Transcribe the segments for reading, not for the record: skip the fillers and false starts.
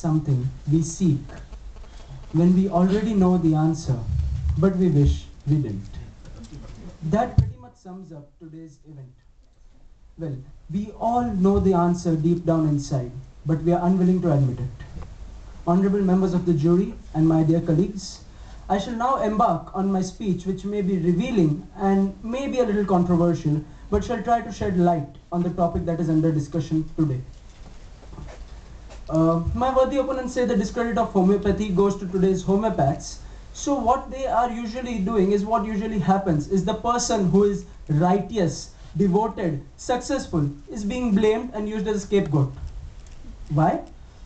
something we seek when we already know the answer, but we wish we didn't. That pretty much sums up today's event. Well, we all know the answer deep down inside, but we are unwilling to admit it. Honorable members of the jury and my dear colleagues, I shall now embark on my speech, which may be revealing and may be a little controversial, but shall try to shed light on the topic that is under discussion today. My worthy opponents say the discredit of homeopathy goes to today's homeopaths. So what they are usually doing is what usually happens is the person who is righteous, devoted, successful is being blamed and used as a scapegoat. Why?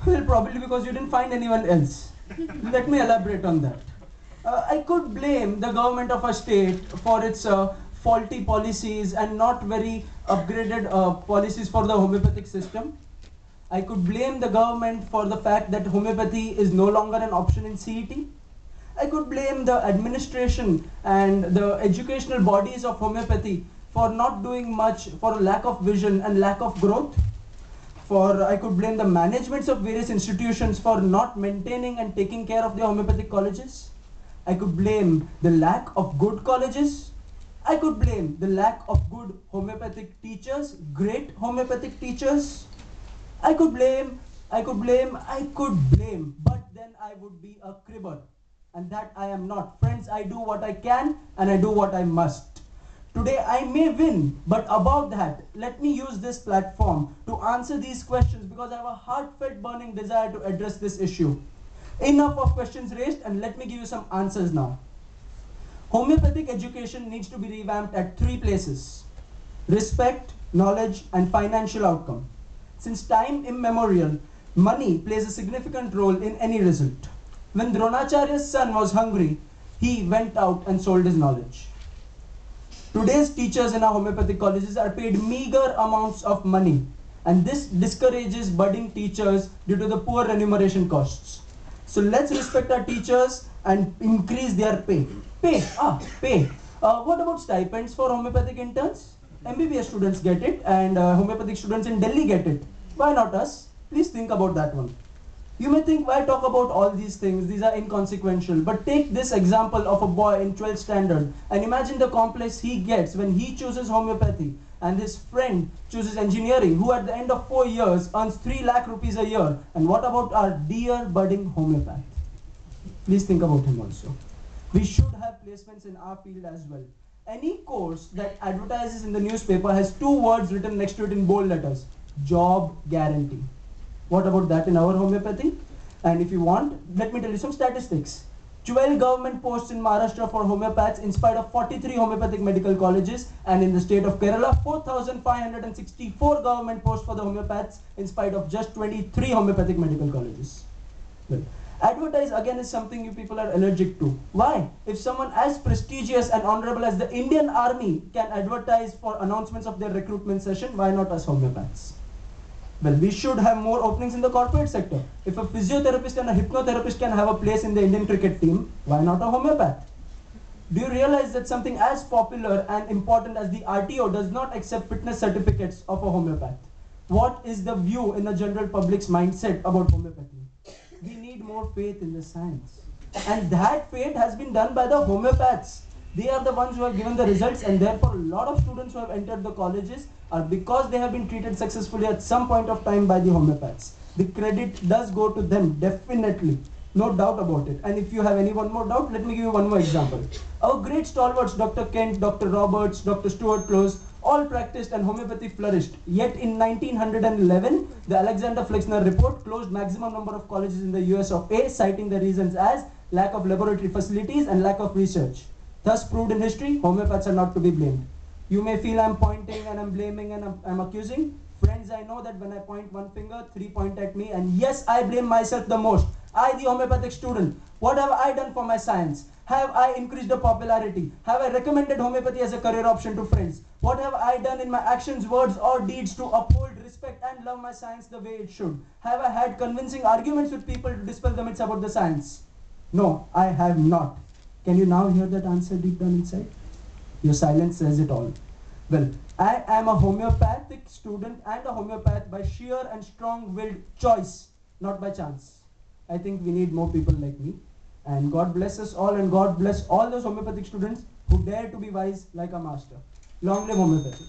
Well, probably because you didn't find anyone else. Let me elaborate on that. I could blame the government of a state for its faulty policies and not very upgraded policies for the homeopathic system. I could blame the government for the fact that homeopathy is no longer an option in CET. I could blame the administration and the educational bodies of homeopathy for not doing much, for lack of vision and lack of growth. I could blame the managements of various institutions for not maintaining and taking care of their homeopathic colleges. I could blame the lack of good colleges. I could blame the lack of good homeopathic teachers, great homeopathic teachers. I could blame, but then I would be a cribber. And that I am not. Friends, I do what I can and I do what I must. Today I may win, but above that, let me use this platform to answer these questions because I have a heartfelt burning desire to address this issue. Enough of questions raised and let me give you some answers now. Homeopathic education needs to be revamped at 3 places: respect, knowledge, and financial outcome. Since time immemorial, money plays a significant role in any result. When Dronacharya's son was hungry, he went out and sold his knowledge. Today's teachers in our homeopathic colleges are paid meager amounts of money, and this discourages budding teachers due to the poor remuneration costs. So let's respect our teachers and increase their pay. Pay. What about stipends for homeopathic interns? MBBS students get it and homeopathic students in Delhi get it. Why not us? Please think about that one. You may think, why talk about all these things? These are inconsequential. But take this example of a boy in 12th standard and imagine the complex he gets when he chooses homeopathy and his friend chooses engineering, who at the end of 4 years earns 3 lakh rupees a year. And what about our dear budding homeopath? Please think about him also. We should have placements in our field as well. Any course that advertises in the newspaper has 2 words written next to it in bold letters: job guarantee. What about that in our homeopathy? And if you want, let me tell you some statistics. 12 government posts in Maharashtra for homeopaths in spite of 43 homeopathic medical colleges, and in the state of Kerala, 4,564 government posts for the homeopaths in spite of just 23 homeopathic medical colleges. Well, advertise again is something you people are allergic to. Why? If someone as prestigious and honorable as the Indian Army can advertise for announcements of their recruitment session, why not us homeopaths? Well, we should have more openings in the corporate sector. If a physiotherapist and a hypnotherapist can have a place in the Indian cricket team, why not a homeopath? Do you realize that something as popular and important as the RTO does not accept fitness certificates of a homeopath? What is the view in the general public's mindset about homeopathy? We need more faith in the science. And that faith has been done by the homeopaths. They are the ones who have given the results, and therefore a lot of students who have entered the colleges are because they have been treated successfully at some point of time by the homeopaths. The credit does go to them, definitely. No doubt about it. And if you have any one more doubt, let me give you one more example. Our great stalwarts, Dr. Kent, Dr. Roberts, Dr. Stuart Close, all practiced and homeopathy flourished. Yet in 1911, the Alexander Flexner report closed maximum number of colleges in the US of A, citing the reasons as lack of laboratory facilities and lack of research. Thus proved in history, homeopaths are not to be blamed. You may feel I'm pointing and I'm blaming and I'm accusing. Friends, I know that when I point one finger, 3 point at me, and yes, I blame myself the most. I, the homeopathic student, what have I done for my science? Have I increased the popularity? Have I recommended homeopathy as a career option to friends? What have I done in my actions, words, or deeds to uphold, respect, and love my science the way it should? Have I had convincing arguments with people to dispel the myths about the science? No, I have not. Can you now hear that answer deep down inside? Your silence says it all. Well, I am a homeopathic student and a homeopath by sheer and strong-willed choice, not by chance. I think we need more people like me. And God bless us all, and God bless all those homeopathic students who dare to be wise like a master. Long live homeopathy.